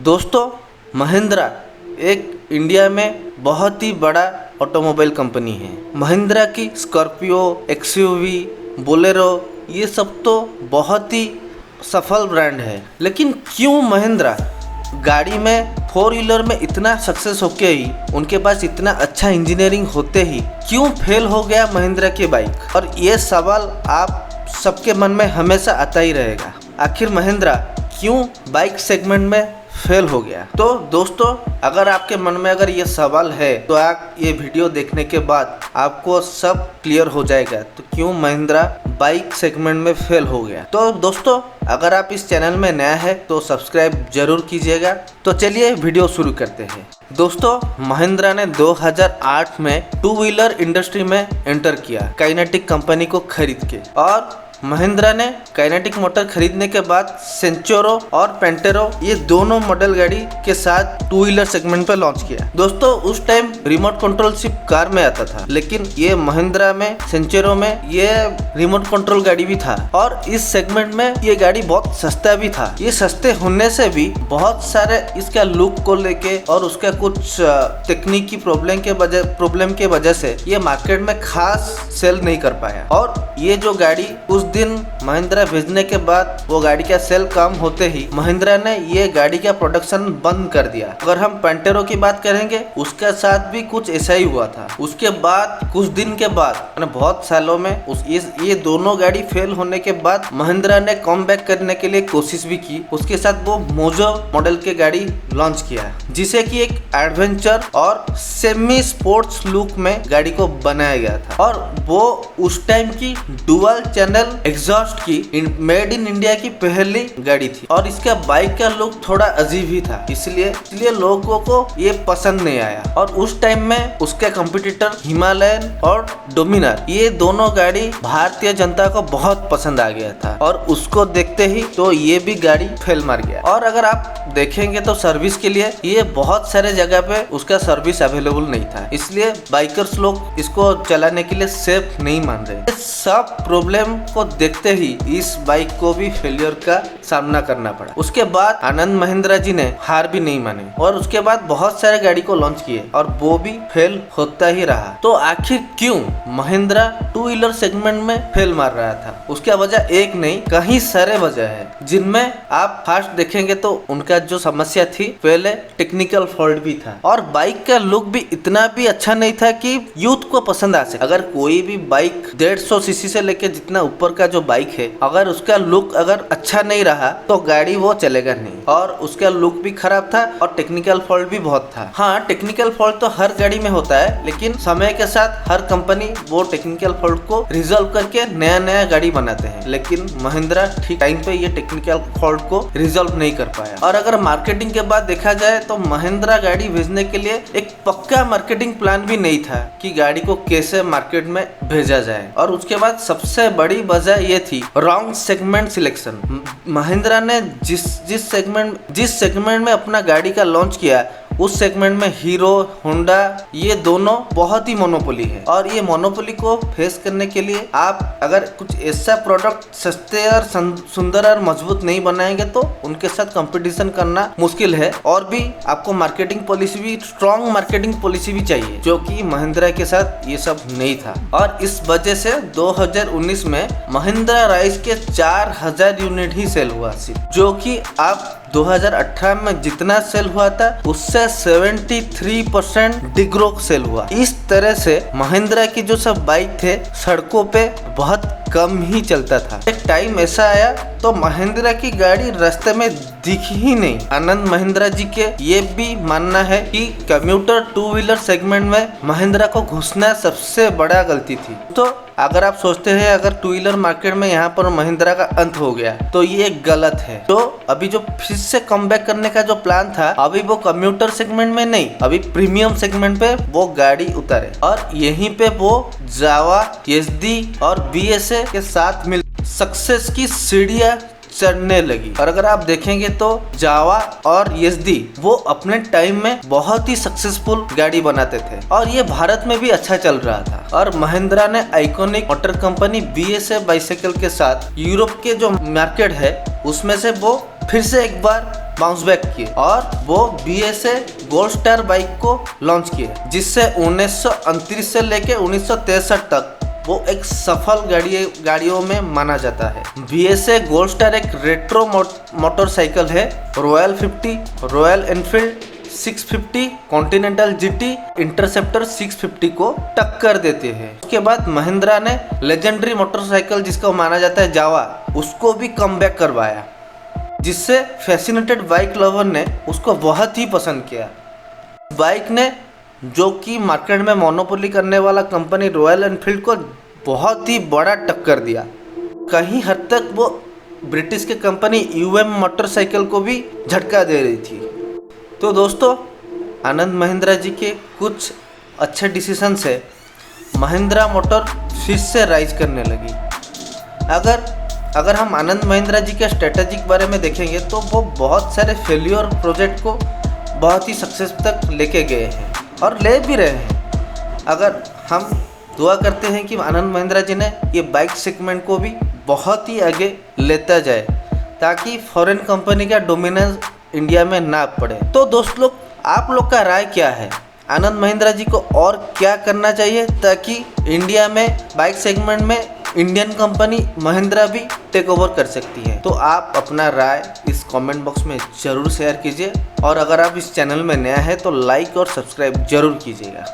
दोस्तों, महिंद्रा एक इंडिया में बहुत ही बड़ा ऑटोमोबाइल कंपनी है। महिंद्रा की स्कॉर्पियो, एक्सयूवी, बोलेरो ये सब तो बहुत ही सफल ब्रांड है। लेकिन क्यों महिंद्रा गाड़ी में फोर व्हीलर में इतना सक्सेस होके ही, उनके पास इतना अच्छा इंजीनियरिंग होते ही क्यों फेल हो गया महिंद्रा की बाइक? और ये सवाल आप सबके मन में हमेशा आता ही रहेगा, आखिर महिंद्रा क्यों बाइक सेगमेंट में फेल हो गया। तो दोस्तों, अगर आपके मन में अगर ये सवाल है तो आप ये वीडियो देखने के बाद आपको सब क्लियर हो जाएगा तो क्यों महिंद्रा बाइक सेगमेंट में फेल हो गया। तो दोस्तों, अगर आप इस चैनल में नया है तो सब्सक्राइब जरूर कीजिएगा। तो चलिए वीडियो शुरू करते हैं। दोस्तों, महिंद्रा ने 2008 में टू व्हीलर इंडस्ट्री में एंटर किया काइनेटिक कंपनी को खरीद के, और महिंद्रा ने काइनेटिक मोटर खरीदने के बाद सेंचुरो और पेंटेरो ये दोनों मॉडल गाड़ी के साथ टू व्हीलर सेगमेंट पे लॉन्च किया। दोस्तों, उस टाइम रिमोट कंट्रोल सिर्फ कार में आता था, लेकिन ये महिंद्रा में सेंचुरो में ये रिमोट कंट्रोल गाड़ी भी था, और इस सेगमेंट में ये गाड़ी बहुत सस्ता भी था। ये सस्ते होने से भी बहुत सारे इसका लुक को लेके और उसका कुछ तकनीकी प्रॉब्लम के वजह से ये मार्केट में खास सेल नहीं कर पाया। और ये जो गाड़ी उस दिन महिंद्रा भेजने के बाद वो गाड़ी का सेल कम होते ही महिंद्रा ने ये गाड़ी का प्रोडक्शन बंद कर दिया। अगर हम पेंटेरो की बात करेंगे, उसके साथ भी कुछ ऐसा ही हुआ था। उसके बाद कुछ दिन के बाद बहुत सालों में ये दोनों गाड़ी फेल होने के बाद महिंद्रा ने कम बैक करने के लिए कोशिश भी की। उसके साथ वो मोजो मॉडल के गाड़ी लॉन्च किया, जिसे कि एक एडवेंचर और सेमी स्पोर्ट्स लुक में गाड़ी को बनाया गया था। और वो उस टाइम की डुअल चैनल एग्जॉस्ट की मेड इन इंडिया की पहली गाड़ी थी, और इसका बाइक का लुक थोड़ा अजीब ही था, इसलिए लोगों को ये पसंद नहीं आया। और उस टाइम में उसके कंपटीटर हिमालयन और डोमिनार ये दोनों गाड़ी भारतीय जनता को बहुत पसंद आ गया था, और उसको देखते ही तो ये भी गाड़ी फेल मार गया। और अगर आप देखेंगे तो सर्विस के लिए ये बहुत सारे जगह पे उसका सर्विस अवेलेबल नहीं था, इसलिए बाइकर्स लोग इसको चलाने के लिए सेफ नहीं मान रहे। सब प्रॉब्लम को देखते ही इस बाइक को भी फेलियर का सामना करना पड़ा। उसके बाद आनंद महिंद्रा जी ने हार भी नहीं मानी, और उसके बाद बहुत सारे गाड़ी को लॉन्च किए, और वो भी फेल होता ही रहा। तो आखिर क्यों महिंद्रा टू व्हीलर सेगमेंट में फेल मार रहा था? उसका वजह एक नहीं, कई सारे वजह है, जिनमें आप फास्ट देखेंगे तो उनका जो समस्या थी, पहले टेक्निकल फॉल्ट भी था, और बाइक का लुक भी इतना भी अच्छा नहीं था कि यूथ को पसंद आ सके। अगर कोई भी बाइक 150 सीसी से लेके जितना ऊपर का जो बाइक है, अगर उसका लुक अगर अच्छा नहीं रहा तो गाड़ी वो चलेगा नहीं, और उसका लुक भी खराब था और टेक्निकल फॉल्ट भी बहुत था। हाँ, टेक्निकल फॉल्ट तो हर गाड़ी में होता है, लेकिन समय के साथ हर कंपनी वो टेक्निकल फॉल्ट को रिजॉल्व करके नया गाड़ी बनाते हैं, लेकिन महिंद्रा ठीक टाइम पे ये टेक्निकल फॉल्ट को रिजॉल्व नहीं कर पाया। और अगर मार्केटिंग के बाद देखा जाए तो महिंद्रा गाड़ी भेजने के लिए एक पक्का मार्केटिंग प्लान भी नहीं था कि गाड़ी को कैसे मार्केट में भेजा जाए। और उसके बाद सबसे बड़ी वजह ये थी रॉन्ग सेगमेंट सिलेक्शन। महिंद्रा ने जिस सेगमेंट में अपना गाड़ी का लॉन्च किया, उस सेगमेंट में हीरो, होंडा ये दोनों बहुत ही मोनोपोली है, और ये मोनोपोली को फेस करने के लिए आप अगर कुछ ऐसा प्रोडक्ट सस्ते और सुंदर और मजबूत नहीं बनाएंगे तो उनके साथ कंपटीशन करना मुश्किल है। और भी आपको मार्केटिंग पॉलिसी भी, स्ट्रॉन्ग मार्केटिंग पॉलिसी भी चाहिए, जो कि महिंद्रा के साथ ये सब नहीं था। और इस वजह से 2019 में महिंद्रा राइज के 4000 यूनिट ही सेल हुआ सिर्फ, जो कि आप 2018 में जितना सेल हुआ था उससे 73% डिग्रोक सेल हुआ। इस तरह से महिंद्रा की जो सब बाइक थे सड़कों पे बहुत कम ही चलता था। एक टाइम ऐसा आया तो महिंद्रा की गाड़ी रास्ते में दिख ही नहीं। आनंद महिंद्रा जी के ये भी मानना है कि कम्यूटर टू व्हीलर सेगमेंट में महिंद्रा को घुसना सबसे बड़ा गलती थी। तो अगर आप सोचते हैं अगर टू व्हीलर मार्केट में यहाँ पर महिंद्रा का अंत हो गया तो ये गलत है। तो अभी जो फिर से कमबैक करने का जो प्लान था, अभी वो कम्यूटर सेगमेंट में नहीं, अभी प्रीमियम सेगमेंट पे वो गाड़ी उतारे, और यहीं पे वो जावा, एसडी और बीएसए के साथ मिल सक्सेस की सीढ़ियां चढ़ने लगी। और अगर आप देखेंगे तो जावा और एसडी वो अपने टाइम में बहुत ही सक्सेसफुल गाड़ी बनाते थे, और ये भारत में भी अच्छा चल रहा था। और महिंद्रा ने iconic motor company BSA bicycle के साथ यूरोप के जो मार्केट है उसमें से वो फिर से एक बार बाउंस बैक किए और वो BSA गोल्ड स्टार बाइक को लॉन्च किए, जिससे 1929 से लेके 1963 तक वो एक सफल गाड़ियों में माना जाता है। BSA गोल्ड स्टार एक रेट्रो मोटरसाइकिल है। Royal 50, royal Enfield 650, continental GT, interceptor 650 को टक्कर देते हैं। उसके बाद महिंद्रा ने लेजेंडरी मोटरसाइकिल जिसको माना जाता है जावा, उसको भी कमबैक करवाया, जिससे फैसिनेटेड बाइक लवर ने उसको बहुत ही पसंद किया। बाइक ने, जो कि मार्केट में मोनोपोली करने वाला कंपनी रॉयल एनफील्ड को बहुत ही बड़ा टक्कर दिया। कहीं हद तक वो ब्रिटिश के कंपनी UM मोटरसाइकिल को भी झटका दे रही थी। तो दोस्तों, आनंद महिंद्रा जी के कुछ अच्छे डिसीजन से महिंद्रा मोटर फिर से राइज करने लगी। अगर हम आनंद महिंद्रा जी के स्ट्रेटेजिक बारे में देखेंगे तो वो बहुत सारे फेल्योर प्रोजेक्ट को बहुत ही सक्सेस तक लेके गए हैं और ले भी रहे हैं। अगर हम दुआ करते हैं कि आनंद महिंद्रा जी ने ये बाइक सेगमेंट को भी बहुत ही आगे लेता जाए, ताकि फॉरेन कंपनी का डोमिनेंस इंडिया में ना पड़े। तो दोस्त लोग, आप लोग का राय क्या है? आनंद महिंद्रा जी को और क्या करना चाहिए ताकि इंडिया में बाइक सेगमेंट में इंडियन कंपनी महिंद्रा भी टेक ओवर कर सकती है? तो आप अपना राय इस कमेंट बॉक्स में ज़रूर शेयर कीजिए और अगर आप इस चैनल में नया है तो लाइक और सब्सक्राइब जरूर कीजिएगा।